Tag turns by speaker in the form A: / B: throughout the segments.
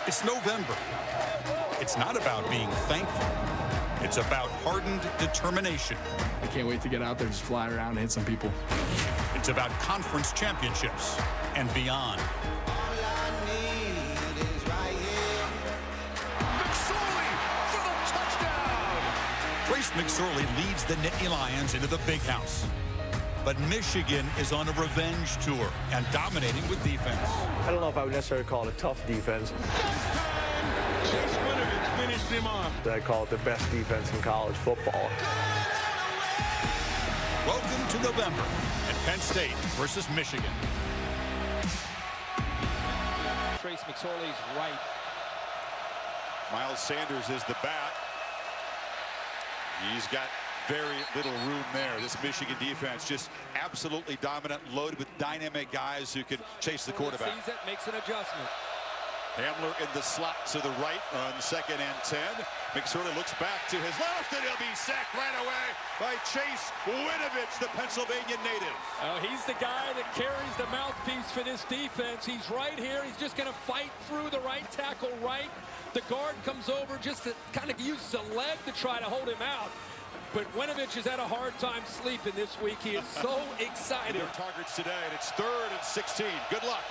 A: It's November. It's not about being thankful. It's about hardened determination.
B: I can't wait to get out there, just fly around and hit some people.
A: It's about conference championships and beyond. Trace McSorley leads the Nittany Lions into the big house. But Michigan is on a revenge tour and dominating with defense.
C: I don't know if I would necessarily call it a tough defense.
D: Chase Winovich finished him off.
C: I call it the best defense in college football.
A: Welcome to November at Penn State versus Michigan.
E: Trace McSorley's right.
F: Miles Sanders is the back. He's got very little room there. This Michigan defense just absolutely dominant, loaded with dynamic guys who can chase the quarterback.
E: Sees it, makes an adjustment.
F: Hamler in the slot to the right on 2nd and 10. McSorley looks back to his left, and he'll be sacked right away by Chase Winovich, the Pennsylvania native.
E: He's the guy that carries the mouthpiece for this defense. He's right here. He's just going to fight through the right tackle right. The guard comes over just to kind of use a leg to try to hold him out. But Winovich has had a hard time sleeping this week. He is so excited.
F: Their targets today, and it's 3rd and 16. Good luck.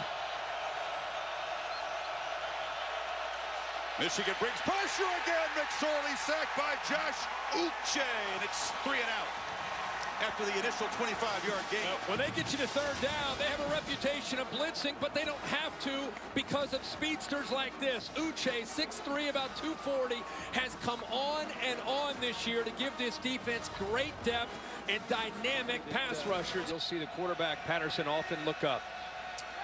F: Michigan brings pressure again. McSorley sacked by Josh Uche, and it's 3 and out after the initial 25-yard gain.
E: When they get you to 3rd down, they have a reputation of blitzing, but they don't have to because of speedsters like this. Uche, 6'3", about 240, has come on and on this year to give this defense great depth and dynamic pass rushers. You'll see the quarterback, Patterson, often look up.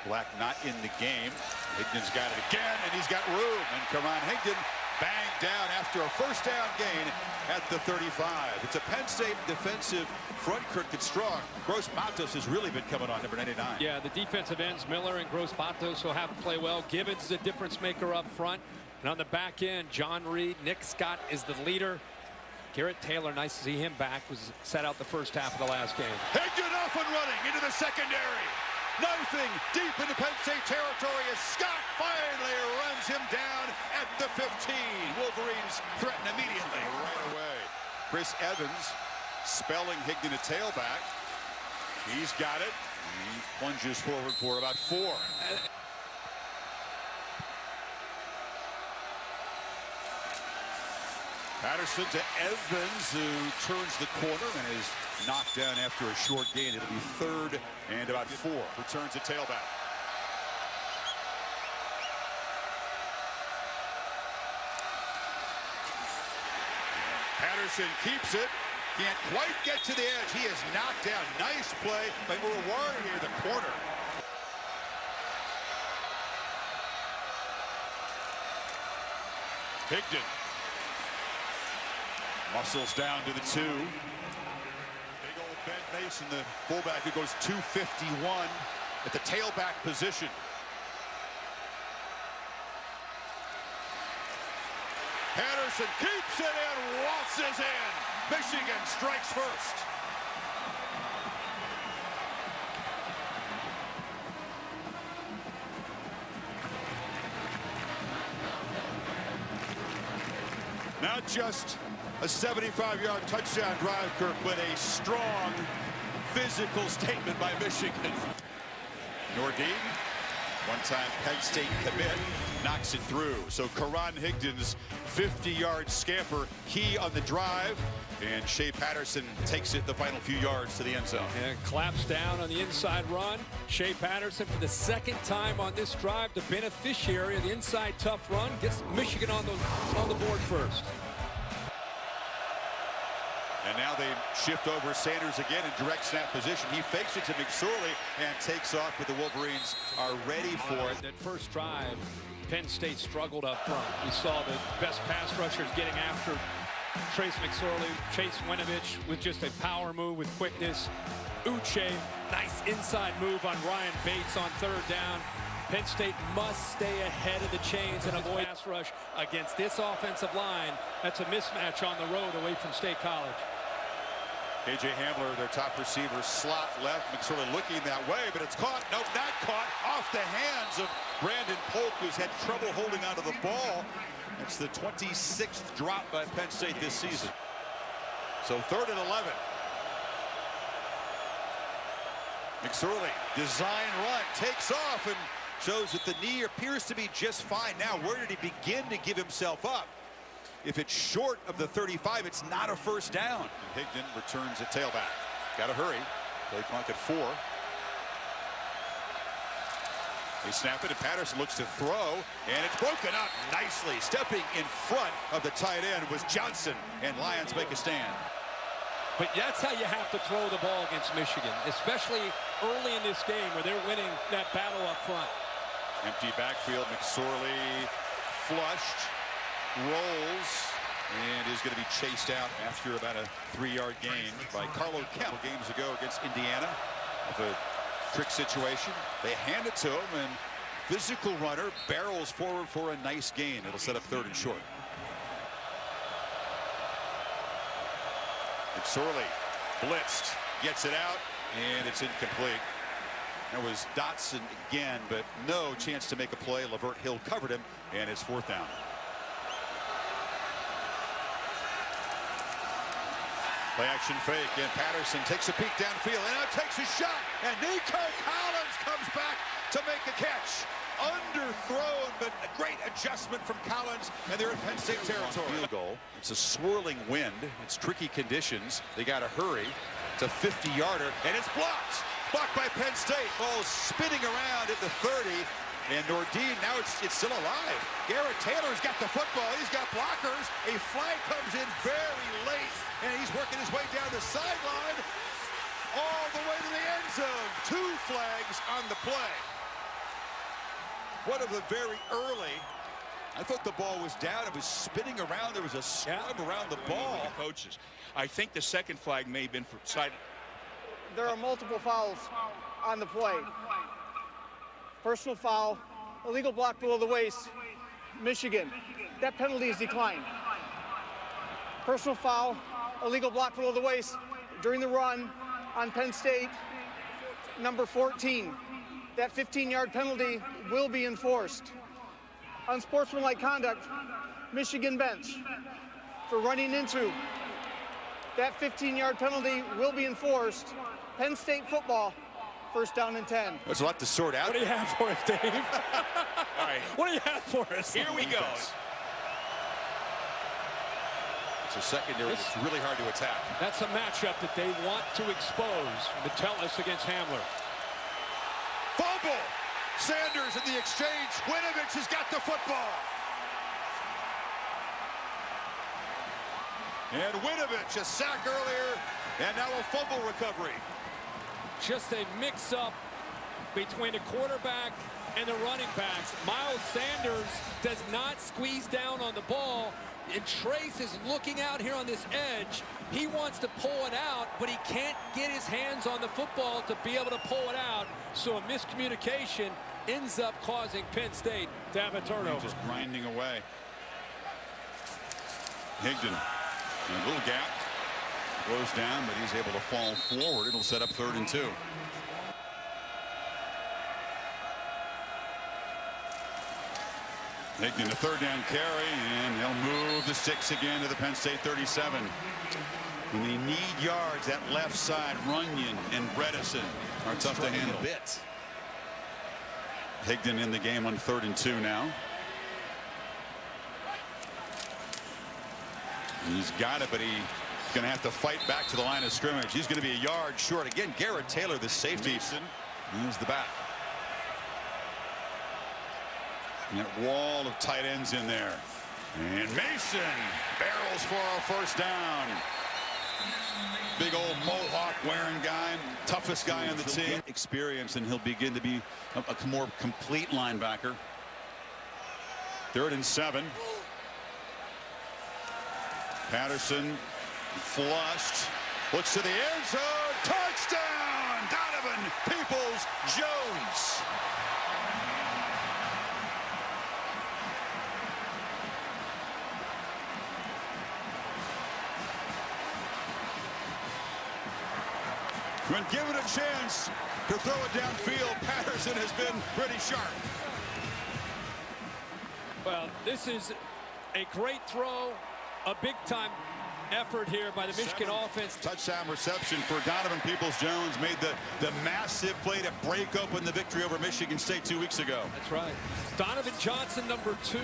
F: Black not in the game. Higdon's got it again, and he's got room. And Karan Higdon banged down after a 1st down gain at the 35. It's a Penn State defensive front crooked strong. Gross Matos has really been coming on, number 99.
E: Yeah, the defensive ends, Miller and Gross Matos, will have to play well. Gibbons is a difference maker up front. And on the back end, John Reed, Nick Scott is the leader. Garrett Taylor, nice to see him back, was set out the 1st half of the last game.
F: Higdon off and running into the secondary. Knifing deep into Penn State territory as Scott finally runs him down at the 15. Wolverines threaten immediately right away. Chris Evans spelling Higdon a tailback. He's got it. He plunges forward for about 4. Patterson to Evans, who turns the corner and is knocked down after a short gain. It'll be 3rd and about 4. Returns a tailback. Patterson keeps it. Can't quite get to the edge. He is knocked down. Nice play by Uruwari near the corner. Higdon muscles down to the 2. Big old Ben Mason, the fullback, who goes 251 at the tailback position. Patterson keeps it and waltzes in. Michigan strikes first. Not just a 75-yard touchdown drive, Kirk, but a strong physical statement by Michigan. Nordine, one-time Penn State commit, knocks it through. So Karan Higdon's 50-yard scamper, key on the drive, and Shea Patterson takes it the final few yards to the end zone.
E: And claps down on the inside run. Shea Patterson, for the 2nd time on this drive, the beneficiary of the inside tough run, gets Michigan on the board first.
F: And now they shift over Sanders again in direct snap position. He fakes it to McSorley and takes off, but the Wolverines are ready for it.
E: That first drive, Penn State struggled up front. We saw the best pass rushers getting after Trace McSorley, Chase Winovich with just a power move with quickness. Uche, nice inside move on Ryan Bates on 3rd down. Penn State must stay ahead of the chains and avoid pass rush against this offensive line. That's a mismatch on the road away from State College.
F: A.J. Hamler, their top receiver, slot left. McSorley looking that way, but it's caught. Nope, not caught. Off the hands of Brandon Polk, who's had trouble holding onto the ball. It's the 26th drop by Penn State this season. So 3rd and 11. McSorley, design run, takes off and shows that the knee appears to be just fine. Now, where did he begin to give himself up? If it's short of the 35, it's not a first down. And Higdon returns at tailback. Got to hurry. Play clock at 4. They snap it, and Patterson looks to throw, and it's broken up nicely. Stepping in front of the tight end was Johnson, and Lions make a stand.
E: But that's how you have to throw the ball against Michigan, especially early in this game where they're winning that battle up front.
F: Empty backfield, McSorley flushed, rolls, and is going to be chased out after about a 3-yard gain by Carlo Kemp games ago against Indiana. Of a trick situation, they hand it to him, and physical runner barrels forward for a nice gain. It'll set up 3rd and short. McSorley blitzed, gets it out, and it's incomplete. That was Dotson again, but no chance to make a play. Lavert Hill covered him, and it's 4th down. Play action fake, and Patterson takes a peek downfield, and now takes a shot, and Nico Collins comes back to make the catch. Underthrown, but a great adjustment from Collins, and they're in Penn State territory. Field goal. It's a swirling wind. It's tricky conditions. They got to hurry. It's a 50-yarder, and it's blocked. Blocked by Penn State. Ball spinning around at the 30, and Nordin, now it's still alive. Garrett Taylor's got the football. He's got blockers. A flag comes in very late, and he's working his way down the sideline all the way to the end zone. 2 flags on the play. One of the very early. I thought the ball was down. It was spinning around. There was a scrub around the ball.
D: Coaches, I think the second flag may have been for side.
G: There are multiple fouls on the play. Personal foul, illegal block below the waist, Michigan. That penalty is declined. Personal foul, illegal block below the waist during the run on Penn State, number 14. That 15-yard penalty will be enforced. Unsportsmanlike conduct, Michigan bench for running into. That 15-yard penalty will be enforced. Penn State football, 1st down and 10.
F: There's a lot to sort out.
E: What do you have for us, Dave?
D: All right,
E: What do you have for us?
D: here we go.
F: It's a secondary that's really hard to attack.
E: That's a matchup that they want to expose. Metellus against Hamler.
F: Fumble! Sanders in the exchange. Winovich has got the football. And Winovich, a sack earlier, and now a fumble recovery.
E: Just a mix-up between the quarterback and the running backs. Miles Sanders does not squeeze down on the ball, and Trace is looking out here on this edge. He wants to pull it out, but he can't get his hands on the football to be able to pull it out. So a miscommunication ends up causing Penn State to have a turnover.
F: Just grinding away. Higdon, a little gap, goes down, but he's able to fall forward. It'll set up 3rd and 2. Higdon, a 3rd down carry, and they'll move the sticks again to the Penn State 37. When they need yards, that left side, Runyon and Bredesen are tough to handle. Higdon in the game on 3rd and 2 now. He's got it, but he's going to have to fight back to the line of scrimmage. He's going to be a yard short. Again, Garrett Taylor, the safety. Here's the back. And that wall of tight ends in there. And Mason barrels for a 1st down. Big old mohawk wearing guy, toughest guy on the team. Experience, and he'll begin to be a more complete linebacker. 3rd and 7. Patterson flushed, looks to the end zone, touchdown! Donovan Peoples-Jones. When given a chance to throw it downfield, Patterson has been pretty sharp.
E: Well, this is a great throw, a big-time effort here by the Michigan offense.
F: Touchdown reception for Donovan Peoples-Jones. Made the massive play to break open the victory over Michigan State 2 weeks ago.
E: That's right. Donovan Johnson, number 2,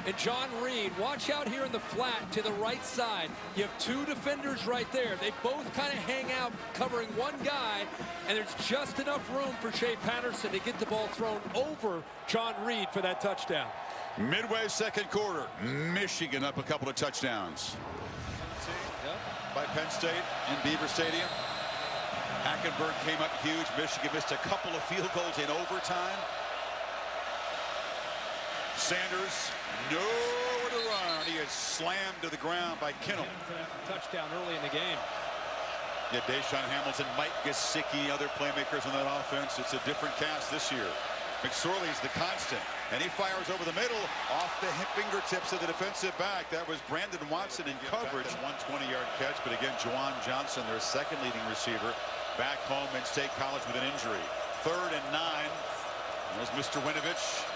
E: and John Reed. Watch out here in the flat to the right side. You have 2 defenders right there. They both kind of hang out covering one guy, and there's just enough room for Shea Patterson to get the ball thrown over John Reed for that touchdown.
F: Midway second quarter, Michigan up a couple of touchdowns. By Penn State in Beaver Stadium. Hackenberg came up huge. Michigan missed a couple of field goals in overtime. Sanders nowhere to run. He is slammed to the ground by Kinnell.
E: Touchdown early in the game.
F: Yeah, Deshaun Hamilton, Mike Gesicki, other playmakers on that offense. It's a different cast this year. McSorley's the constant, and he fires over the middle off the fingertips of the defensive back. That was Brandon Watson in coverage. 120-yard catch, but again, Juwan Johnson, their second leading receiver, back home in State College with an injury. 3rd and 9. There's Mr. Winovich.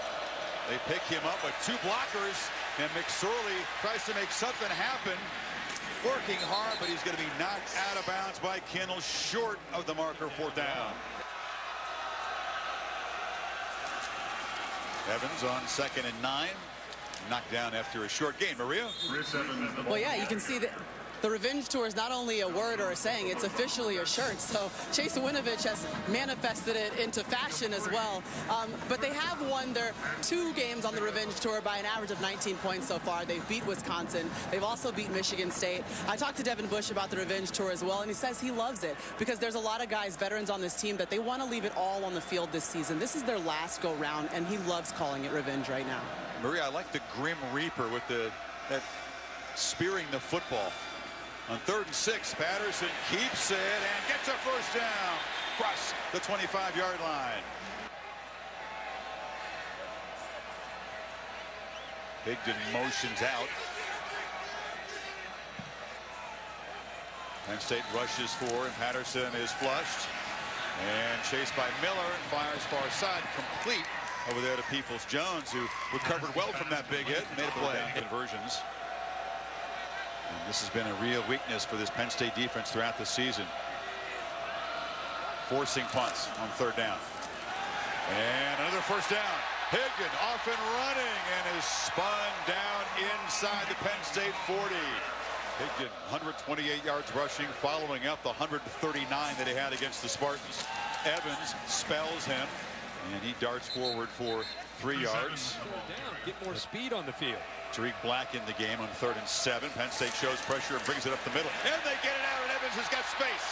F: They pick him up with 2 blockers, and McSorley tries to make something happen. Working hard, but he's going to be knocked out of bounds by Kinnell, short of the marker, 4th down. Evans on 2nd and 9. Knocked down after a short game. Maria?
H: Well, yeah, you can see that the revenge tour is not only a word or a saying, it's officially a shirt. So Chase Winovich has manifested it into fashion as well. But they have won their 2 games on the revenge tour by an average of 19 points so far. They've beat Wisconsin. They've also beat Michigan State. I talked to Devin Bush about the revenge tour as well, and he says he loves it because there's a lot of guys, veterans on this team, that they want to leave it all on the field this season. This is their last go round, and he loves calling it revenge right now.
F: Maria, I like the Grim Reaper with that spearing the football. On 3rd and 6, Patterson keeps it and gets a 1st down across the 25-yard line. Higdon motions out. Penn State rushes for, and Patterson is flushed. And chased by Miller, and fires far side, complete over there to Peoples-Jones, who recovered well from that big hit and made a play. Conversions. And this has been a real weakness for this Penn State defense throughout the season. Forcing punts on 3rd down. And another 1st down. Higdon off and running and is spun down inside the Penn State 40. Higdon 128 yards rushing, following up the 139 that he had against the Spartans. Evans spells him, and he darts forward for 3 yards.
E: Get more speed on the field.
F: Tariq Black in the game on 3rd and 7. Penn State shows pressure and brings it up the middle. And they get it out, and Evans has got space.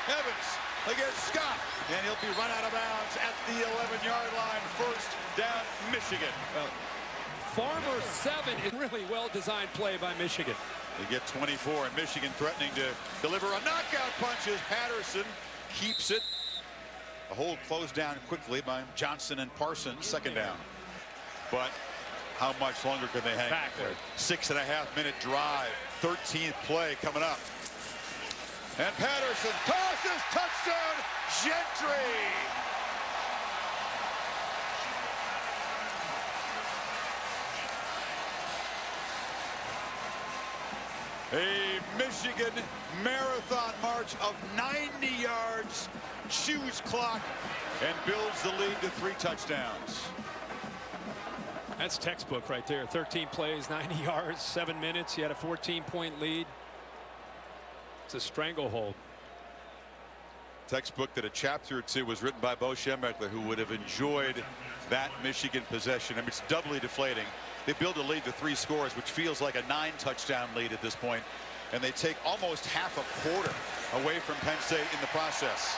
F: Evans against Scott, and he'll be run out of bounds at the 11-yard line. 1st down, Michigan.
E: Farmer 7 is really well-designed play by Michigan.
F: They get 24, and Michigan threatening to deliver a knockout punch as Patterson keeps it. The hold closed down quickly by Johnson and Parsons. 2nd down. But how much longer can they hang back there? 6.5-minute drive. 13th play coming up. And Patterson tosses, touchdown, Gentry. A Michigan marathon march of 90 yards, chews clock, and builds the lead to 3 touchdowns.
E: That's textbook right there. 13 plays, 90 yards, 7 minutes. You had a 14-point lead. It's a stranglehold.
F: Textbook that a chapter or 2 was written by Bo Schembechler, who would have enjoyed that Michigan possession. I mean, it's doubly deflating. They build a lead to 3 scores, which feels like a 9-touchdown lead at this point, and they take almost half a quarter away from Penn State in the process.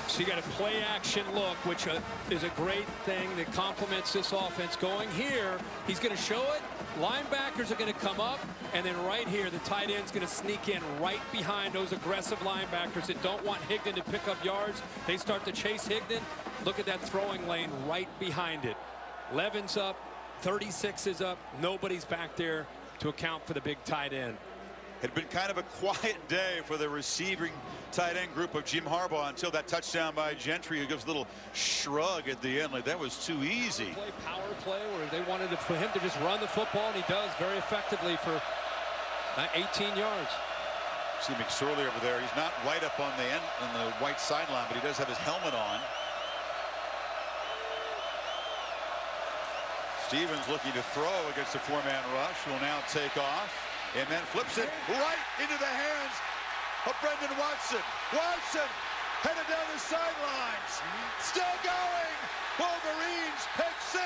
E: So you got a play action look, which is a great thing that complements this offense. Going here, he's going to show it. Linebackers are going to come up, and then right here, the tight end's going to sneak in right behind those aggressive linebackers that don't want Higdon to pick up yards. They start to chase Higdon. Look at that throwing lane right behind it. Levin's up, 36 is up. Nobody's back there to account for the big tight end.
F: had been kind of a quiet day for the receiving tight end group of Jim Harbaugh until that touchdown by Gentry, who gives a little shrug at the end like that was too easy.
E: Power play where they wanted for him to just run the football, and he does very effectively for 18 yards.
F: See McSorley over there. He's not right up on the end on the white sideline, but he does have his helmet on. Stevens looking to throw against the four-man rush. Will now take off and then flips it right into the hands of Brendan Watson. Watson headed down the sidelines. Still going. Wolverines pick 6.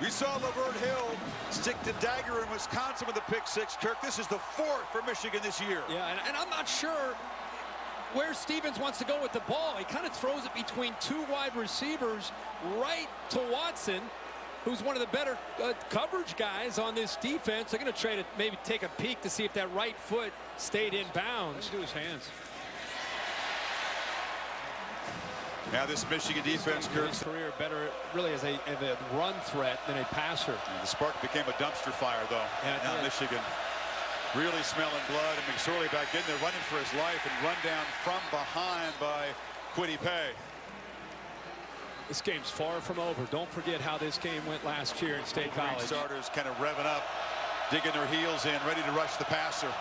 F: We saw Laverne Hill stick the dagger in Wisconsin with a pick 6. Kirk, this is the 4th for Michigan this year.
E: Yeah, and I'm not sure where Stevens wants to go with the ball. He kind of throws it between 2 wide receivers right to Watson, who's one of the better coverage guys on this defense. They're going to try to maybe take a peek to see if that right foot stayed in bounds. To his hands.
F: Now this Michigan defense, Kirk's
E: career better really as a run threat than a passer.
F: The spark became a dumpster fire, though. Now Michigan really smelling blood, and McSorley back in there running for his life and run down from behind by Kwity Paye.
E: This game's far from over. Don't forget how this game went last year in State College.
F: Starters kind of revving up, digging their heels in, ready to rush the passer,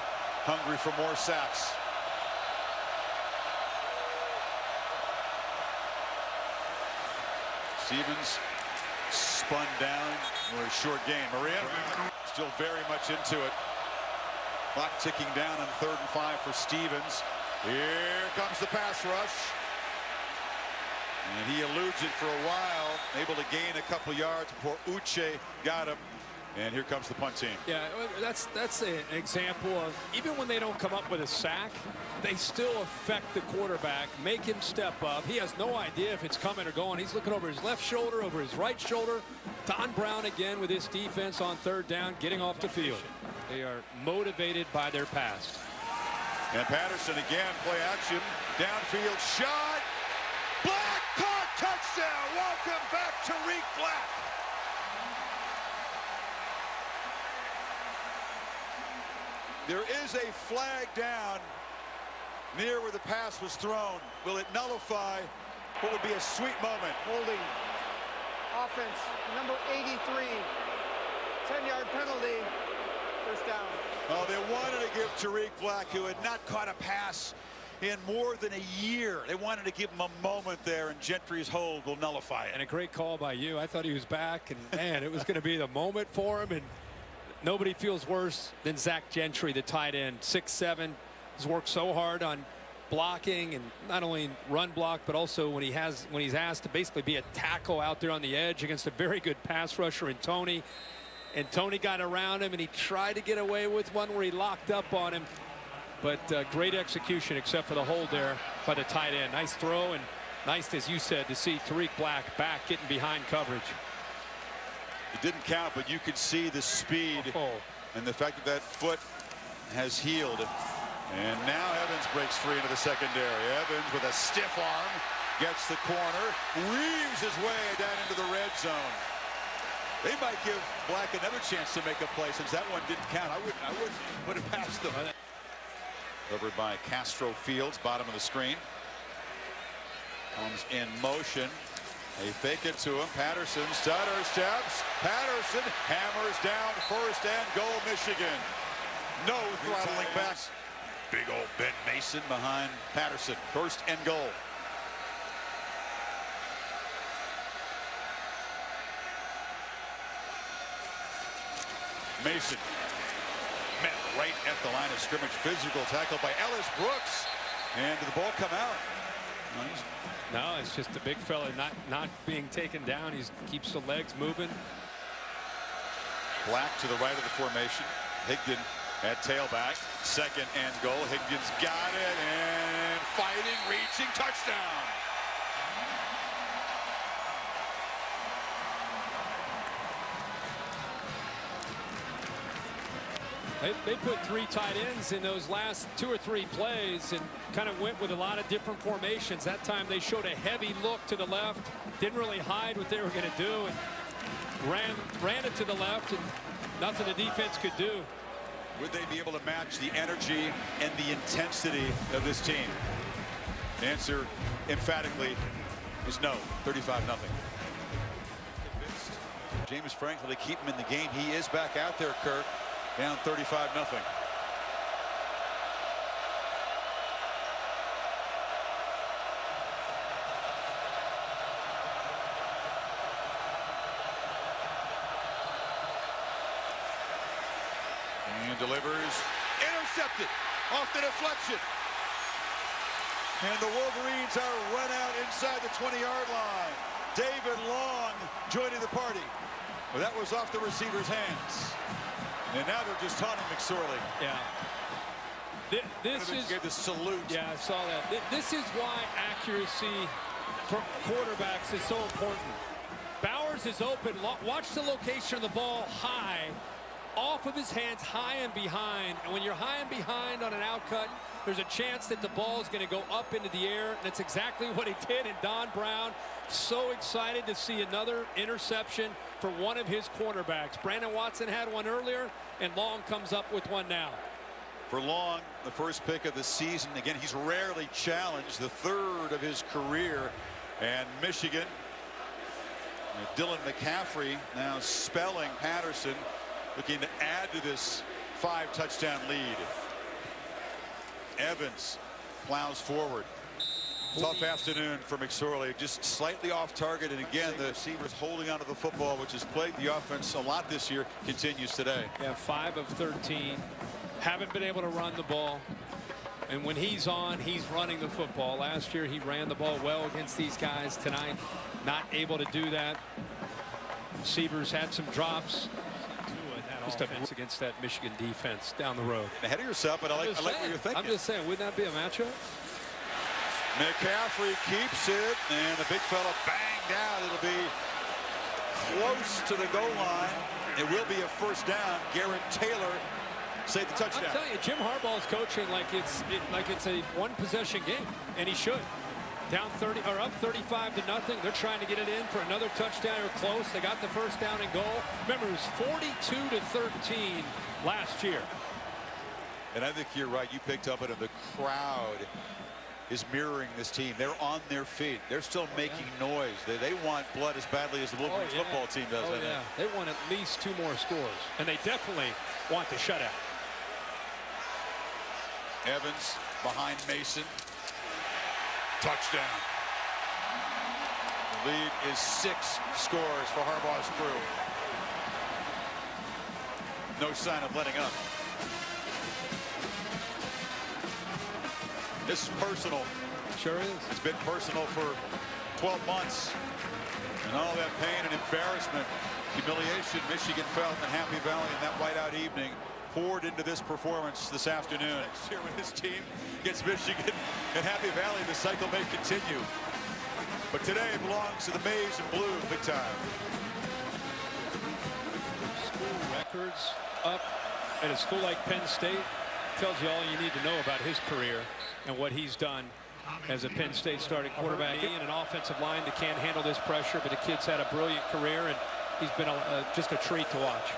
F: hungry for more sacks. Stevens spun down for a short game. Maria still very much into it. Clock ticking down on 3rd and 5 for Stevens. Here comes the pass rush. And he eludes it for a while, able to gain a couple yards before Uche got him. And here comes the punt team.
E: Yeah, that's an example of even when they don't come up with a sack, they still affect the quarterback, make him step up. He has no idea if it's coming or going. He's looking over his left shoulder, over his right shoulder. Don Brown again with his defense on 3rd down, getting off the field. They are motivated by their past.
F: And Patterson again, play action, downfield shot. Black caught, touchdown. Welcome back to Tariq Black. There is a flag down near where the pass was thrown. Will it nullify what would be a sweet moment?
G: Holding. Offense, number 83. 10-yard penalty. First down.
F: Oh, they wanted to give Tariq Black, who had not caught a pass in more than a year. They wanted to give him a moment there, and Gentry's hold will nullify it.
E: And a great call by you. I thought he was back, and man, it was going to be the moment for him. And nobody feels worse than Zach Gentry, the tight end, 6'7". He's worked so hard on blocking, and not only run block, but also when he's asked to basically be a tackle out there on the edge against a very good pass rusher in Tony. And Tony got around him, and he tried to get away with one where he locked up on him. But great execution, except for the hold there by the tight end. Nice throw, and nice, as you said, to see Tariq Black back getting behind coverage.
F: It didn't count, but you could see the speed and the fact that that foot has healed. And now Evans breaks free into the secondary. Evans with a stiff arm gets the corner, weaves his way down into the red zone. They might give Black another chance to make a play since that one didn't count. I wouldn't put it past them. Over by Castro Fields, bottom of the screen. Comes in motion. They fake it to him. Patterson stutter steps. Patterson hammers down 1st and goal, Michigan. No throttling back. Big old Ben Mason behind Patterson. 1st and goal. Mason met right at the line of scrimmage. Physical tackle by Ellis Brooks. And did the ball come out?
E: No, it's just a big fella not being taken down. He keeps the legs moving.
F: Black to the right of the formation. Higdon at tailback. 2nd and goal. Higdon's got it, and fighting, reaching, touchdown.
E: They put 3 tight ends in those last 2 or 3 plays and kind of went with a lot of different formations. That time they showed a heavy look to the left, didn't really hide what they were going to do, and ran it to the left, and nothing the defense could do.
F: Would they be able to match the energy and the intensity of this team? The answer emphatically is no. 35-0. James Franklin to keep him in the game. He is back out there, Kirk. Down 35-0. And delivers. Intercepted off the deflection. And the Wolverines are run out inside the 20-yard line. David Long joining the party. Well, that was off the receiver's hands. And now they're just taunting McSorley.
E: Yeah. This is
F: gave the salute.
E: Yeah, I saw that. This is why accuracy for quarterbacks is so important. Bowers is open. Watch the location of the ball high, off of his hands, high and behind. And when you're high and behind on an outcut, there's a chance that the ball is going to go up into the air. And that's exactly what he did. And Don Brown, so excited to see another interception for one of his cornerbacks. Brandon Watson had one earlier, and Long comes up with one now.
F: For Long, the first pick of the season. Again, he's rarely challenged, the 3rd of his career. And Michigan, Dylan McCaffrey now spelling Patterson, looking to add to this 5-touchdown lead. Evans plows forward. Tough afternoon for McSorley, just slightly off target, and again the receivers holding onto the football, which has plagued the offense a lot this year, continues today.
E: Yeah, 5 of 13. Haven't been able to run the ball, and when he's on, he's running the football. Last year he ran the ball well against these guys. Tonight, not able to do that. Receivers had some drops. Just against that Michigan defense down the road.
F: Ahead of yourself, but I like what you're thinking.
E: I'm just saying, wouldn't that be a matchup?
F: McCaffrey keeps it, and the big fella banged out. It'll be close to the goal line. It will be a first down. Garrett Taylor saved the touchdown.
E: I'm telling you, Jim Harbaugh's coaching like it's a one-possession game, and he should. Down 30 or up 35-0. They're trying to get it in for another touchdown or close. They got the first down and goal. Remember, it was 42-13 last year.
F: And I think you're right. You picked up on it. The crowd is mirroring this team. They're on their feet. They're still making noise. They want blood as badly as the Wolverines football team does.
E: Oh, yeah. They want at least 2 more scores, and they definitely want the shutout.
F: Evans behind Mason. Touchdown. The lead is 6 scores for Harbaugh's crew. No sign of letting up. This is personal.
E: Sure is.
F: It's been personal for 12 months. And all that pain and embarrassment, humiliation Michigan felt in Happy Valley in that whiteout evening poured into this performance this afternoon. Here when this team gets Michigan and Happy Valley, the cycle may continue. But today it belongs to the maize and blue big time.
E: School records up at a school like Penn State tells you all you need to know about his career and what he's done as a Penn State starting quarterback and an offensive line that can't handle this pressure. But the kid's had a brilliant career, and he's been just a treat to watch.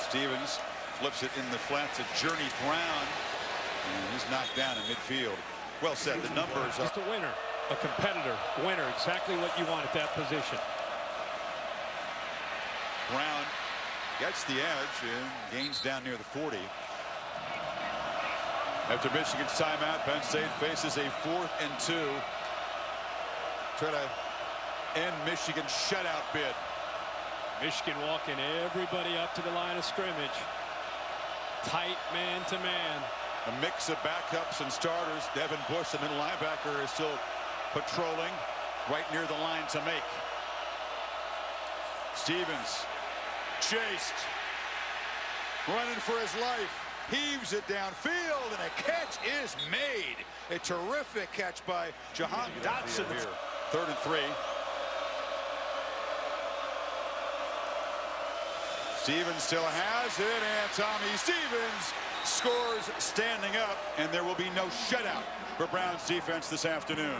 F: Stevens flips it in the flat to Journey Brown, and he's knocked down in midfield. Well said. The numbers are
E: just a winner, a competitor, winner, exactly what you want at that position.
F: Brown gets the edge and gains down near the 40. After Michigan's timeout, Penn State faces a 4th and 2. Try to end Michigan's shutout bid.
E: Michigan walking everybody up to the line of scrimmage. Tight man-to-man.
F: A mix of backups and starters. Devin Bush, the middle linebacker, is still patrolling right near the line to make. Stevens chased, running for his life, heaves it downfield, and a catch is made. A terrific catch by Jahan Dotson here. 3rd and 3. Stevens still has it, and Tommy Stevens scores standing up, and there will be no shutout for Browns defense this afternoon.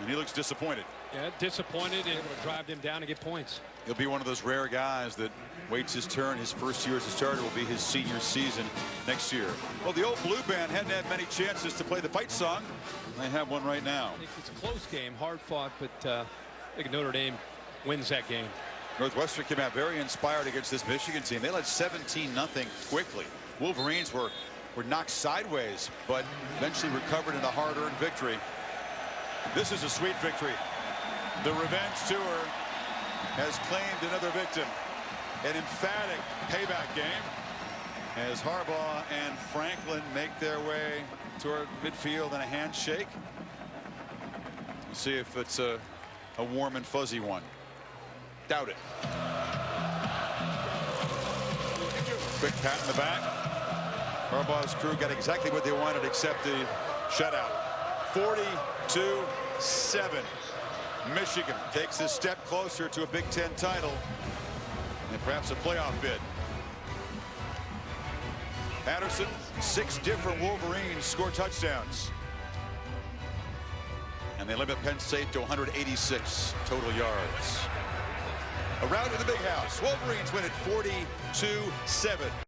F: And he looks disappointed.
E: Yeah, disappointed, and able to drive them down and get points.
F: He'll be one of those rare guys that waits his turn. His first year as a starter will be his senior season next year. Well, the old blue band hadn't had many chances to play the fight song. They have one right now.
E: I think it's a close game, hard fought, but I think Notre Dame wins that game.
F: Northwestern came out very inspired against this Michigan team. They led 17-0 quickly. Wolverines were knocked sideways, but eventually recovered in a hard-earned victory. This is a sweet victory. The revenge tour has claimed another victim. An emphatic payback game as Harbaugh and Franklin make their way toward midfield in a handshake. We'll see if it's a warm and fuzzy one. Doubt it. Quick pat in the back. Harbaugh's crew got exactly what they wanted except the shutout. 42-7. Michigan takes a step closer to a Big Ten title and perhaps a playoff bid. Patterson, 6 different Wolverines score touchdowns. And they limit Penn State to 186 total yards. Around to the Big House. Wolverines win it 42-7.